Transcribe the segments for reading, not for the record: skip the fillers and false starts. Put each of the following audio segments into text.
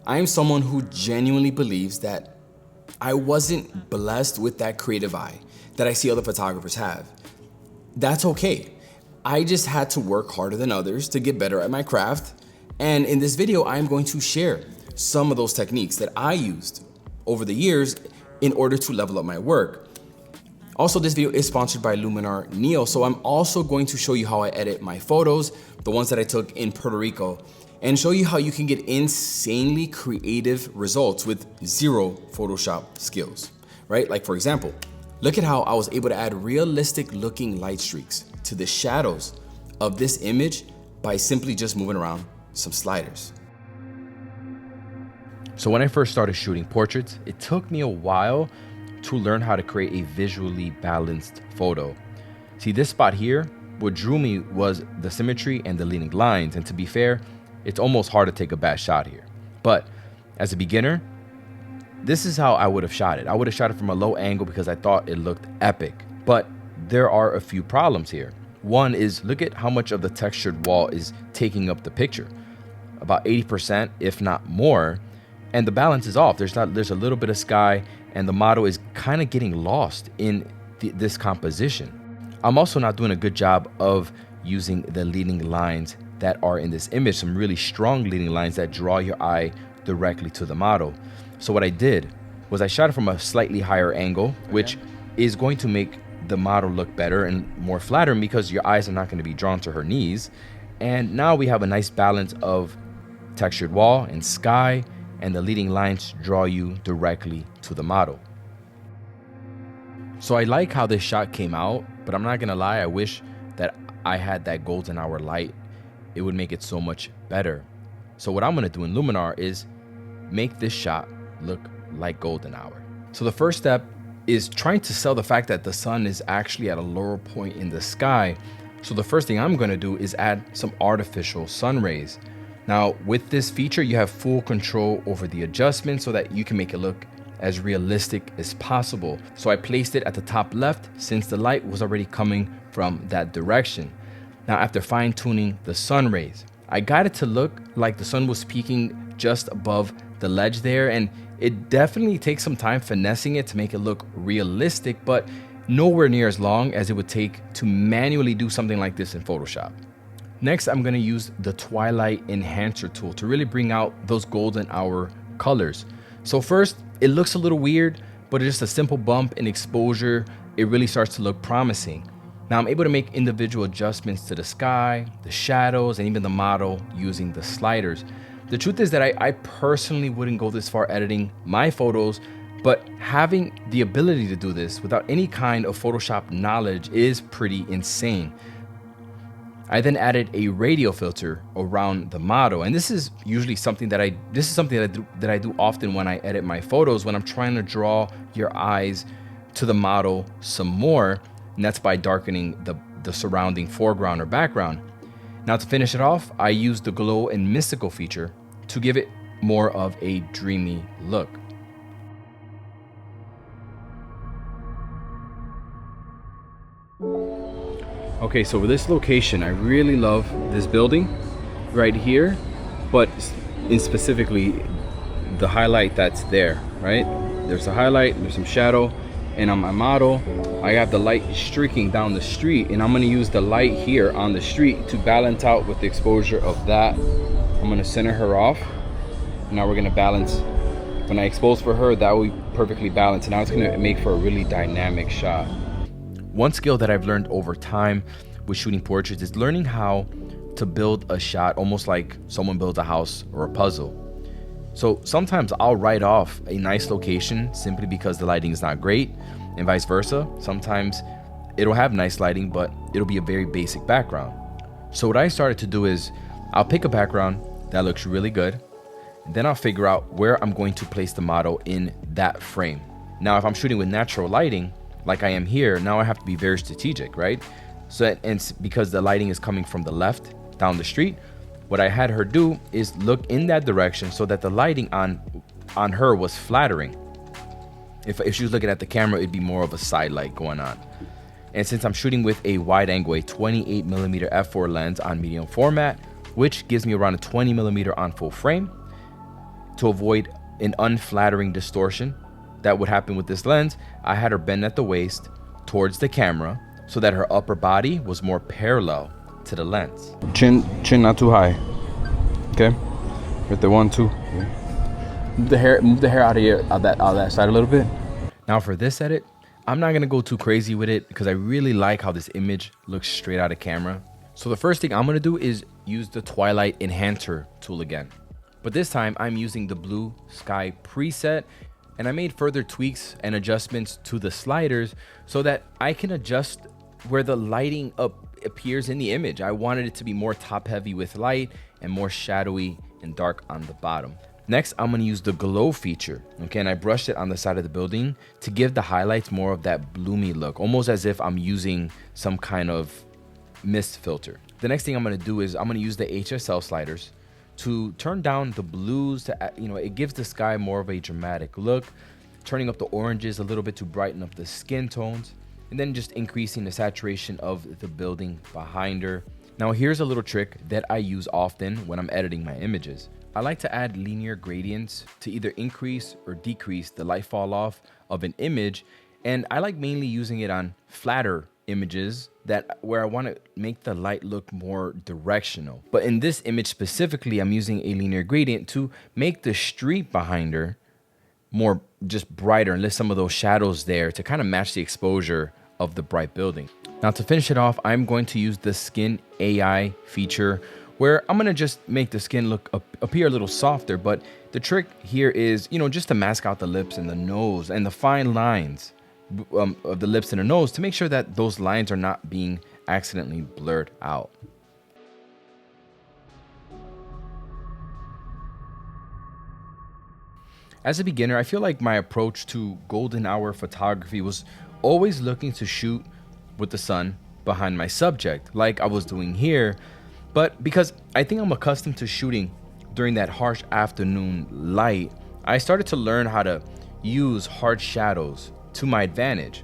I am someone who genuinely believes that I wasn't blessed with that creative eye that I see other photographers have. That's okay. I just had to work harder than others to get better at my craft. And in this video, I'm going to share some of those techniques that I used over the years in order to level up my work. Also, this video is sponsored by Luminar Neo, so I'm also going to show you how I edit my photos, the ones that I took in Puerto Rico, and show you how you can get insanely creative results with zero Photoshop skills, right? Like for example, look at how I was able to add realistic looking light streaks to the shadows of this image by simply just moving around some sliders. So when I first started shooting portraits, it took me a while to learn how to create a visually balanced photo. See, this spot here, what drew me was the symmetry and the leaning lines. And to be fair, it's almost hard to take a bad shot here. But as a beginner, this is how I would have shot it. I would have shot it from a low angle because I thought it looked epic. But there are a few problems here. One is, look at how much of the textured wall is taking up the picture. About 80%, if not more. And the balance is off. There's a little bit of sky, and the model is kind of getting lost in this composition. I'm also not doing a good job of using the leading lines that are in this image, some really strong leading lines that draw your eye directly to the model. So what I did was I shot it from a slightly higher angle, which is going to make the model look better and more flattering because your eyes are not going to be drawn to her knees. And now we have a nice balance of textured wall and sky, and the leading lines draw you directly to the model. So I like how this shot came out, but I'm not gonna lie, I wish that I had that golden hour light. It would make it so much better. So what I'm gonna do in Luminar is make this shot look like golden hour. So the first step is trying to sell the fact that the sun is actually at a lower point in the sky. So the first thing I'm gonna do is add some artificial sun rays. Now, with this feature, you have full control over the adjustment so that you can make it look as realistic as possible. So I placed it at the top left since the light was already coming from that direction. Now, after fine tuning the sun rays, I got it to look like the sun was peaking just above the ledge there, and it definitely takes some time finessing it to make it look realistic, but nowhere near as long as it would take to manually do something like this in Photoshop. Next, I'm gonna use the Twilight Enhancer tool to really bring out those golden hour colors. So first, it looks a little weird, but just a simple bump in exposure, it really starts to look promising. Now I'm able to make individual adjustments to the sky, the shadows, and even the model using the sliders. The truth is that I personally wouldn't go this far editing my photos, but having the ability to do this without any kind of Photoshop knowledge is pretty insane. I then added a radial filter around the model, and this is usually something that I do often when I edit my photos, when I'm trying to draw your eyes to the model some more, and that's by darkening the surrounding foreground or background. Now to finish it off, I used the glow and mystical feature to give it more of a dreamy look. Okay, so with this location, I really love this building right here, but in specifically the highlight that's there, right? There's a highlight, there's some shadow, and on my model, I have the light streaking down the street, and I'm gonna use the light here on the street to balance out with the exposure of that. I'm gonna center her off. Now we're gonna balance. When I expose for her, that will be perfectly balanced, and now it's gonna make for a really dynamic shot. One skill that I've learned over time with shooting portraits is learning how to build a shot almost like someone builds a house or a puzzle. So sometimes I'll write off a nice location simply because the lighting is not great, and vice versa. Sometimes it'll have nice lighting, but it'll be a very basic background. So what I started to do is I'll pick a background that looks really good, and then I'll figure out where I'm going to place the model in that frame. Now, if I'm shooting with natural lighting, like I am here, now I have to be very strategic, right? So, and because the lighting is coming from the left down the street, what I had her do is look in that direction so that the lighting on her was flattering. If she was looking at the camera, it'd be more of a side light going on. And since I'm shooting with a wide angle, a 28mm f4 lens on medium format, which gives me around a 20mm on full frame, to avoid an unflattering distortion that would happen with this lens, I had her bend at the waist towards the camera so that her upper body was more parallel to the lens. Chin not too high. Okay? With the 1, 2. Move the hair out of that side a little bit. Now for this edit, I'm not gonna go too crazy with it because I really like how this image looks straight out of camera. So the first thing I'm gonna do is use the Twilight Enhancer tool again. But this time I'm using the blue sky preset, and I made further tweaks and adjustments to the sliders so that I can adjust where the lighting appears in the image. I wanted it to be more top heavy with light and more shadowy and dark on the bottom. Next, I'm gonna use the glow feature, okay? And I brushed it on the side of the building to give the highlights more of that bloomy look, almost as if I'm using some kind of mist filter. The next thing I'm gonna do is I'm gonna use the HSL sliders to turn down the blues to, it gives the sky more of a dramatic look, turning up the oranges a little bit to brighten up the skin tones, and then just increasing the saturation of the building behind her. Now here's a little trick that I use often when I'm editing my images. I like to add linear gradients to either increase or decrease the light fall off of an image, and I like mainly using it on flatter images where I want to make the light look more directional. But in this image specifically, I'm using a linear gradient to make the street behind her more just brighter and list some of those shadows there to kind of match the exposure of the bright building. Now to finish it off, I'm going to use the Skin AI feature where I'm gonna just make the skin appear a little softer, but the trick here is, just to mask out the lips and the nose and the fine lines of the lips and the nose to make sure that those lines are not being accidentally blurred out. As a beginner, I feel like my approach to golden hour photography was always looking to shoot with the sun behind my subject, like I was doing here. But because I think I'm accustomed to shooting during that harsh afternoon light, I started to learn how to use hard shadows to my advantage.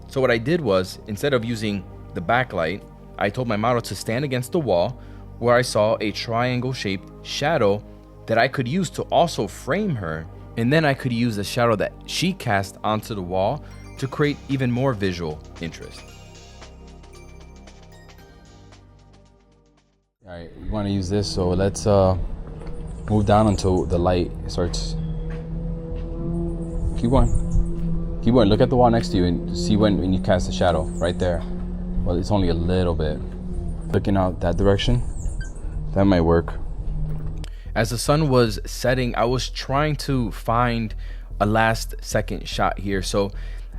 So what I did was, instead of using the backlight, I told my model to stand against the wall where I saw a triangle-shaped shadow that I could use to also frame her, and then I could use the shadow that she cast onto the wall to create even more visual interest. All right, we want to use this, so let's move down until the light starts. Keep going. Look at the wall next to you and see when you cast the shadow right there. Well, it's only a little bit. Looking out that direction, that might work. As the sun was setting, I was trying to find a last second shot here. So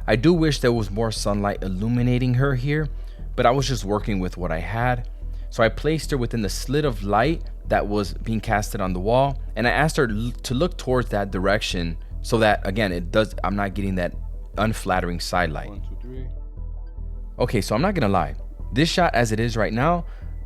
I do wish there was more sunlight illuminating her here, but I was just working with what I had. So I placed her within the slit of light that was being casted on the wall, and I asked her to look towards that direction so that, again, I'm not getting that unflattering side light. 1, 2, 3. Okay, so I'm not gonna lie. This shot as it is right now,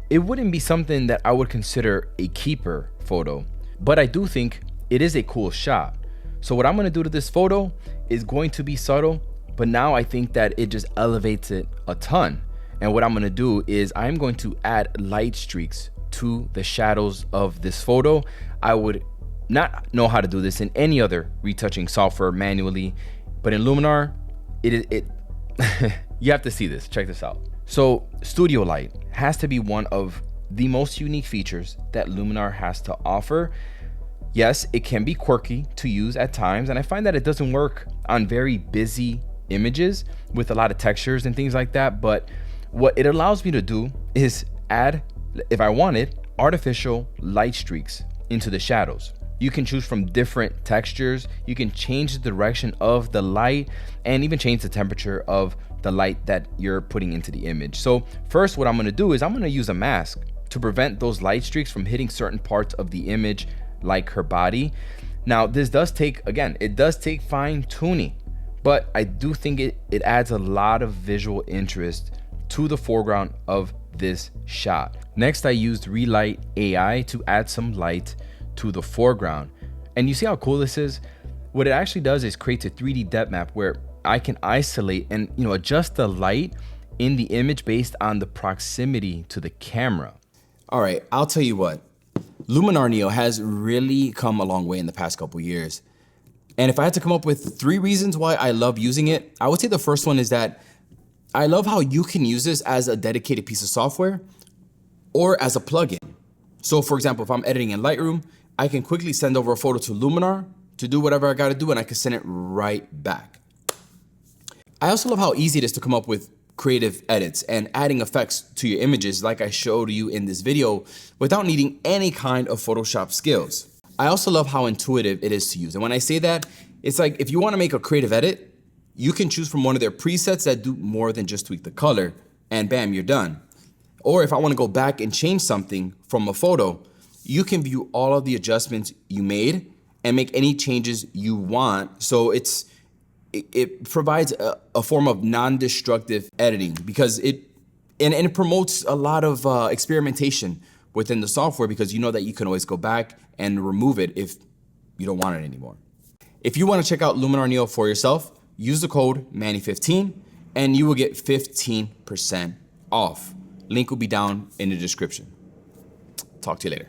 it wouldn't be something that I would consider a keeper photo, but I do think it is a cool shot. So what I'm gonna do to this photo is going to be subtle, but now I think that it just elevates it a ton. And what I'm gonna do is I'm going to add light streaks to the shadows of this photo. I would not know how to do this in any other retouching software manually, but in Luminar, it you have to see this. Check this out. So studio light has to be one of the most unique features that Luminar has to offer. Yes, it can be quirky to use at times, and I find that it doesn't work on very busy images with a lot of textures and things like that, but what it allows me to do is add, if I wanted, artificial light streaks into the shadows. You can choose from different textures, you can change the direction of the light, and even change the temperature of the light that you're putting into the image. So first, what I'm gonna do is I'm gonna use a mask to prevent those light streaks from hitting certain parts of the image, like her body. Now, this does take, again, it does take fine tuning, but I do think it adds a lot of visual interest to the foreground of this shot. Next, I used Relight AI to add some light to the foreground. And you see how cool this is? What it actually does is creates a 3D depth map where I can isolate and adjust the light in the image based on the proximity to the camera. All right, I'll tell you what. Luminar Neo has really come a long way in the past couple years. And if I had to come up with 3 reasons why I love using it, I would say the first one is that I love how you can use this as a dedicated piece of software or as a plugin. So for example, if I'm editing in Lightroom, I can quickly send over a photo to Luminar to do whatever I gotta do, and I can send it right back. I also love how easy it is to come up with creative edits and adding effects to your images like I showed you in this video without needing any kind of Photoshop skills. I also love how intuitive it is to use. And when I say that, it's like if you wanna make a creative edit, you can choose from one of their presets that do more than just tweak the color, and bam, you're done. Or if I wanna go back and change something from a photo, you can view all of the adjustments you made and make any changes you want. So it provides a form of non-destructive editing because it promotes a lot of experimentation within the software because you know that you can always go back and remove it if you don't want it anymore. If you want to check out Luminar Neo for yourself, use the code Manny15 and you will get 15% off. Link will be down in the description. Talk to you later.